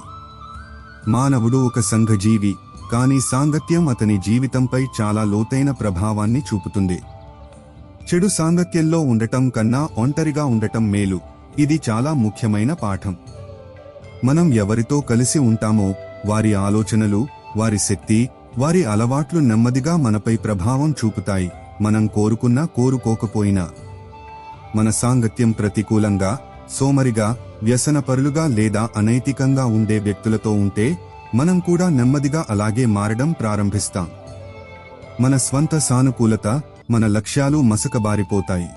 Speaker 1: మానవుడు ఒక సంఘజీవి, కానీ సాంగత్యం అతని జీవితంపై చాలా లోతైన ప్రభావాన్ని చూపుతుంది. చెడు సాంగత్యంలో ఉండటం కన్నా ఒంటరిగా ఉండటం మేలు. ఇది చాలా ముఖ్యమైన పాఠం. మనం ఎవరితో కలిసి ఉంటామో వారి ఆలోచనలు, వారి శక్తి, వారి అలవాట్లు నెమ్మదిగా మనపై ప్రభావం చూపుతాయి, మనం కోరుకున్నా కోరుకోకపోయినా. మన సాంగత్యం ప్రతికూలంగా, సోమరిగా, వ్యసనపరులుగా లేదా అనైతికంగా ఉండే వ్యక్తులతో ఉంటే మనం కూడా నెమ్మదిగా అలాగే మారడం ప్రారంభిస్తాం. మన స్వంత సానుకూలత, మన లక్ష్యాలు మసకబారిపోతాయి.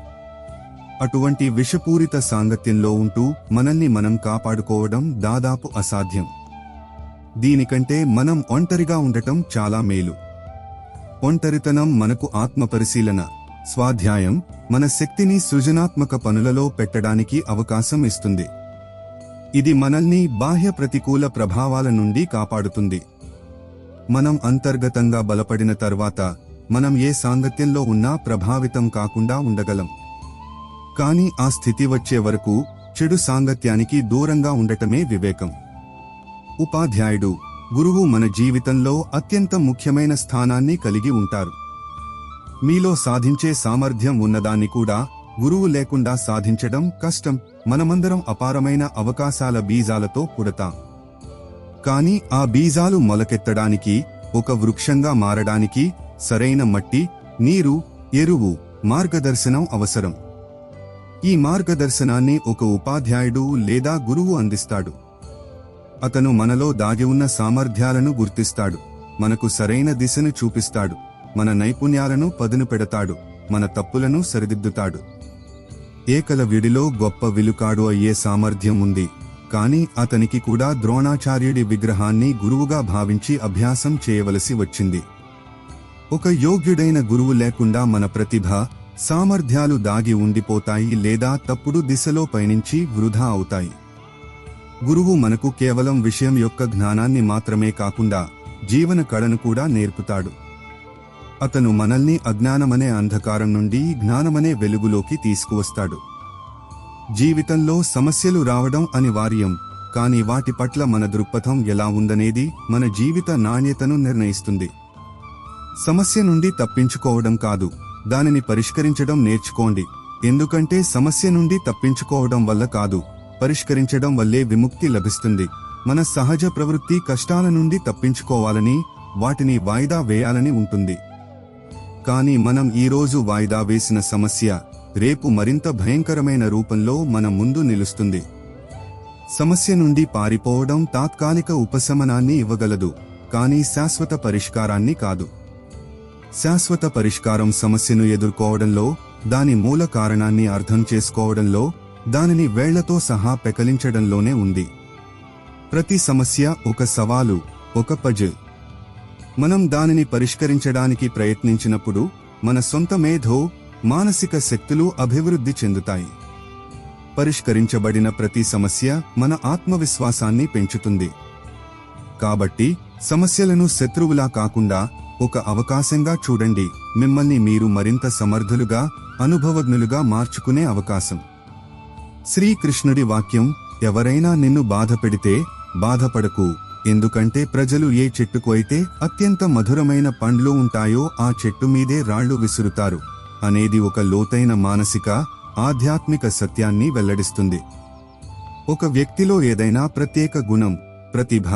Speaker 1: అటువంటి విషపూరిత సాంగత్యంలో ఉంటూ మనల్ని మనం కాపాడుకోవడం దాదాపు అసాధ్యం. దీనికంటే మనం ఒంటరిగా ఉండటం చాలా మేలు. ఒంటరితనం మనకు ఆత్మపరిశీలన, స్వాధ్యాయం, మన శక్తిని సృజనాత్మక పనులలో పెట్టడానికి అవకాశం ఇస్తుంది. ఇది మనల్ని బాహ్య ప్రతికూల ప్రభావాల నుండి కాపాడుతుంది. మనం అంతర్గతంగా బలపడిన తర్వాత మనం ఏ సాంగత్యంలో ఉన్నా ప్రభావితం కాకుండా ఉండగలం. కానీ ఆ స్థితి వచ్చే వరకు చెడు సాంగత్యానికి దూరంగా ఉండటమే వివేకం. ఉపాధ్యాయుడు, గురువు మన జీవితంలో అత్యంత ముఖ్యమైన స్థానాన్ని కలిగి ఉంటారు. మీలో సాధించే సామర్థ్యం ఉన్నదాన్ని కూడా గురువు లేకుండా సాధించడం కష్టం. మనమందరం అపారమైన అవకాశాల బీజాలతో పుడతాం. కానీ ఆ బీజాలు మొలకెత్తడానికి, ఒక వృక్షంగా మారడానికి సరైన మట్టి, నీరు, ఎరువు, మార్గదర్శనం అవసరం. ఈ మార్గదర్శనాన్ని ఒక ఉపాధ్యాయుడు లేదా గురువు అందిస్తాడు. అతను మనలో దాగి ఉన్న సామర్థ్యాలను గుర్తిస్తాడు, మనకు సరైన దిశను చూపిస్తాడు, మన నైపుణ్యాలను పదును పెడతాడు, మన తప్పులను సరిదిద్దుతాడు. ఏకలవ్యుడిలో గొప్ప విలుకాడు అయ్యే సామర్థ్యం ఉంది, కానీ అతనికి కూడా ద్రోణాచార్యుడి విగ్రహాన్ని గురువుగా భావించి అభ్యాసం చేయవలసి వచ్చింది. ఒక యోగ్యుడైన గురువు లేకుండా మన ప్రతిభ, సామర్థ్యాలు దాగి ఉండిపోతాయి లేదా తప్పుడు దిశలో పయనించి వృధా అవుతాయి. గురువు మనకు కేవలం విషయం యొక్క జ్ఞానాన్ని మాత్రమే కాకుండా జీవన కళను కూడా నేర్పుతాడు. అతను మనల్ని అజ్ఞానమనే అంధకారం నుండి జ్ఞానమనే వెలుగులోకి తీసుకువస్తాడు. జీవితంలో సమస్యలు రావడం అనివార్యం, కానీ వాటి పట్ల మన దృక్పథం ఎలా ఉందనేది మన జీవిత నాణ్యతను నిర్ణయిస్తుంది. సమస్య నుండి తప్పించుకోవడం కాదు, దానిని పరిష్కరించడం నేర్చుకోండి. ఎందుకంటే సమస్య నుండి తప్పించుకోవడం వల్ల కాదు, పరిష్కరించడం వల్లే విముక్తి లభిస్తుంది. మన సహజ ప్రవృత్తి కష్టాల నుండి తప్పించుకోవాలని, వాటిని వాయిదా వేయాలని ఉంటుంది. కానీ మనం ఈరోజు వాయిదా వేసిన సమస్య రేపు మరింత భయంకరమైన రూపంలో మన ముందు నిలుస్తుంది. సమస్య నుండి పారిపోవడం తాత్కాలిక ఉపశమనాన్ని ఇవ్వగలదు, కానీ శాశ్వత పరిష్కారాన్ని కాదు. శాశ్వత పరిష్కారం సమస్యను ఎదుర్కోవడంలో, దాని మూల కారణాన్ని అర్థం చేసుకోవడంలో, దానిని వేళ్లతో సహా పెకలించడంలోనే ఉంది. ప్రతి సమస్య ఒక సవాలు, ఒక పజిల్. మనం దానిని పరిష్కరించడానికి ప్రయత్నించినప్పుడు మన సొంత మేధో, మానసిక శక్తులు అభివృద్ధి చెందుతాయి. పరిష్కరించబడిన ప్రతి సమస్య మన ఆత్మవిశ్వాసాన్ని పెంచుతుంది. కాబట్టి సమస్యలను శత్రువులా కాకుండా ఒక అవకాశంగా చూడండి, మిమ్మల్ని మీరు మరింత సమర్థులుగా, అనుభవజ్ఞులుగా మార్చుకునే అవకాశం. శ్రీకృష్ణుడి వాక్యం, ఎవరైనా నిన్ను బాధపెడితే బాధపడకు, ఎందుకంటే ప్రజలు ఏ చెట్టుకు అయితే అత్యంత మధురమైన పండ్లు ఉంటాయో ఆ చెట్టు మీదే రాళ్లు విసురుతారు అనేది ఒక లోతైన మానసిక, ఆధ్యాత్మిక సత్యాన్ని వెల్లడిస్తుంది. ఒక వ్యక్తిలో ఏదైనా ప్రత్యేక గుణం, ప్రతిభ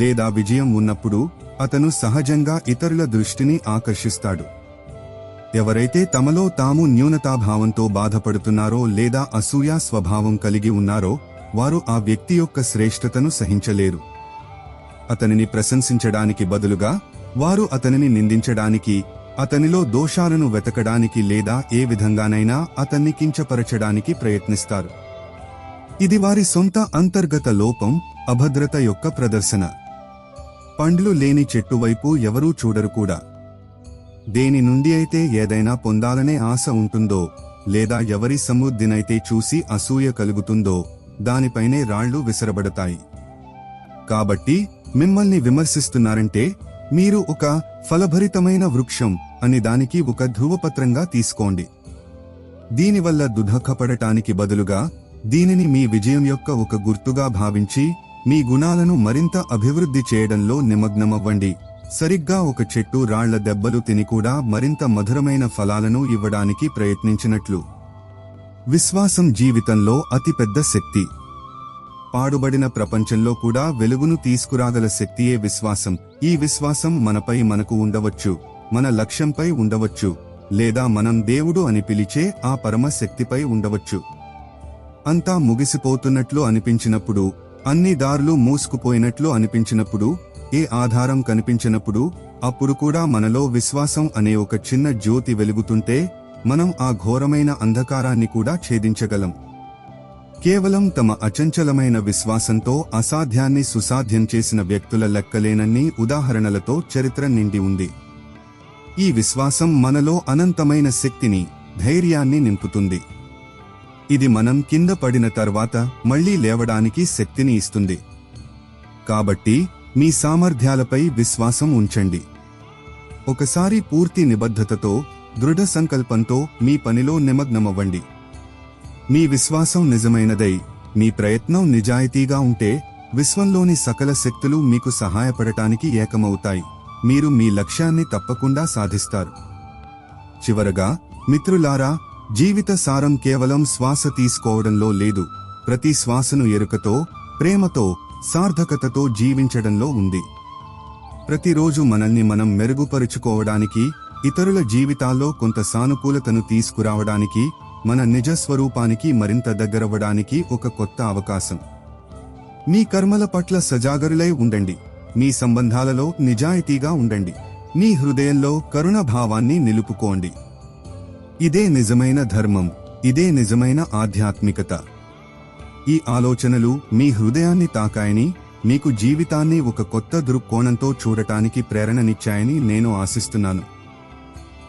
Speaker 1: లేదా విజయం ఉన్నప్పుడు అతను సహజంగా ఇతరుల దృష్టిని ఆకర్షిస్తాడు. ఎవరైతే తమలో తాము న్యూనతాభావంతో బాధపడుతున్నారో లేదా అసూయా స్వభావం కలిగి ఉన్నారో వారు ఆ వ్యక్తి యొక్క శ్రేష్ఠతను సహించలేరు. అతనిని ప్రశంసించడానికి బదులుగా వారు అతనిని నిందించడానికి, అతనిలో దోషాలను వెతకడానికి లేదా ఏ విధంగానైనా అతన్ని కించపరచడానికి ప్రయత్నిస్తారు. ఇది వారి సొంత అంతర్గత లోపం, అభద్రత యొక్క ప్రదర్శన. పండ్లు లేని చెట్టు వైపు ఎవరూ చూడరు కూడా. దేని నుండి అయితే ఏదైనా పొందాలనే ఆశ ఉంటుందో లేదా ఎవరి సమృద్ధినైతే చూసి అసూయ కలుగుతుందో దానిపైనే రాళ్లు విసరబడతాయి. కాబట్టి మిమ్మల్ని విమర్శిస్తున్నారంటే మీరు ఒక ఫలభరితమైన వృక్షం అని దానికి ఒక ధృవపత్రంగా తీసుకోండి. దీనివల్ల దుఃఖపడటానికి బదులుగా దీనిని మీ విజయం యొక్క ఒక గుర్తుగా భావించి మీ గుణాలను మరింత అభివృద్ధి చేయడంలో నిమగ్నమవ్వండి. సరిగ్గా ఒక చెట్టు రాళ్ల దెబ్బలు తిని కూడా మరింత మధురమైన ఫలాలను ఇవ్వడానికి ప్రయత్నించినట్లు విశ్వాసం జీవితంలో అతిపెద్ద శక్తి. పాడుబడిన ప్రపంచంలో కూడా వెలుగును తీసుకురాగల శక్తియే విశ్వాసం. ఈ విశ్వాసం మనపై మనకు ఉండవచ్చు, మన లక్ష్యంపై ఉండవచ్చు, లేదా మనం దేవుడు అని పిలిచే ఆ పరమ శక్తిపై ఉండవచ్చు. అంతా ముగిసిపోతున్నట్లు అనిపించినప్పుడు, అన్ని దారులు మూసుకుపోయినట్లు అనిపించినప్పుడు, ఏ ఆధారం కనిపించినప్పుడు, అప్పుడు కూడా మనలో విశ్వాసం అనే ఒక చిన్న జ్యోతి వెలుగుతుంటే మనం ఆ ఘోరమైన అంధకారాన్ని కూడా ఛేదించగలం. కేవలం తమ అచంచలమైన విశ్వాసంతో అసాధ్యాన్ని సుసాధ్యం చేసిన వ్యక్తుల లెక్కలేనన్ని ఉదాహరణలతో చరిత్ర నిండి ఉంది. ఈ విశ్వాసం మనలో అనంతమైన శక్తిని, ధైర్యాన్ని నింపుతుంది. ఇది మనం కింద పడిన తర్వాత మళ్లీ లేవడానికి శక్తిని ఇస్తుంది. కాబట్టి మీ సామర్థ్యాలపై విశ్వాసం ఉంచండి. ఒకసారి పూర్తి నిబద్ధతతో, దృఢ సంకల్పంతో మీ పనిలో నిమగ్నమవ్వండి. మీ విశ్వాసం నిజమైనదై, మీ ప్రయత్నం నిజాయితీగా ఉంటే విశ్వంలోని సకల శక్తులు మీకు సహాయపడటానికి ఏకమవుతాయి. మీరు మీ లక్ష్యాన్ని తప్పకుండా సాధిస్తారు. చివరగా మిత్రులారా, జీవిత సారం కేవలం శ్వాస తీసుకోవడంలో లేదు, ప్రతి శ్వాసను ఎరుకతో, ప్రేమతో, సార్థకతతో జీవించడంలో ఉంది. ప్రతిరోజు మనల్ని మనం మెరుగుపరుచుకోవడానికి, ఇతరుల జీవితాల్లో కొంత సానుకూలతను తీసుకురావడానికి, మన నిజ స్వరూపానికి మరింత దగ్గరవ్వడానికి ఒక కొత్త అవకాశం. మీ కర్మల పట్ల సజాగరులై ఉండండి. మీ సంబంధాలలో నిజాయితీగా ఉండండి. మీ హృదయంలో కరుణ భావాన్ని నిలుపుకోండి. ఇదే నిజమైన ధర్మం. ఇదే నిజమైన ఆధ్యాత్మికత. ఈ ఆలోచనలు మీ హృదయాన్ని తాకాయని, మీకు జీవితాన్ని ఒక కొత్త దృక్కోణంతో చూడటానికి ప్రేరణనిచ్చాయని నేను ఆశిస్తున్నాను.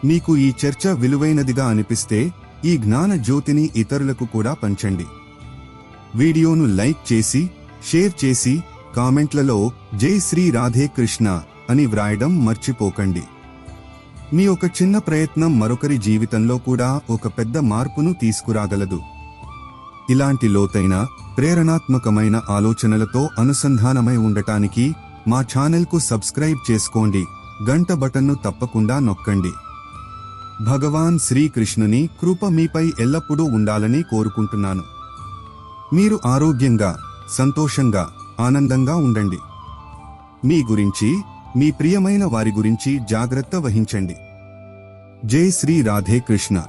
Speaker 1: మీకు ఈ చర్చ విలువైనదిగా అనిపిస్తే ఈ జ్ఞాన జ్యోతిని ఇతరులకు కూడా పంచండి. వీడియోను లైక్ చేసి, షేర్ చేసి, కామెంట్లలో జై శ్రీ రాధే కృష్ణ అని వ్రాయడం మర్చిపోకండి. మీ ఒక చిన్న ప్రయత్నం మరొకరి జీవితంలో కూడా ఒక పెద్ద మార్పును తీసుకురాగలదు. ఇలాంటి లోతైన, ప్రేరణాత్మకమైన ఆలోచనలతో అనుసంధానమై ఉండటానికి మా ఛానల్కు సబ్స్క్రైబ్ చేసుకోండి. గంట బటన్ను తప్పకుండా నొక్కండి. భగవాన్ శ్రీకృష్ణుని కృప మీపై ఎల్లప్పుడూ ఉండాలని కోరుకుంటున్నాను. మీరు ఆరోగ్యంగా, సంతోషంగా, ఆనందంగా ఉండండి. మీ గురించి, మీ ప్రియమైన వారి గురించి జాగ్రత్త వహించండి. జై శ్రీ రాధే కృష్ణ.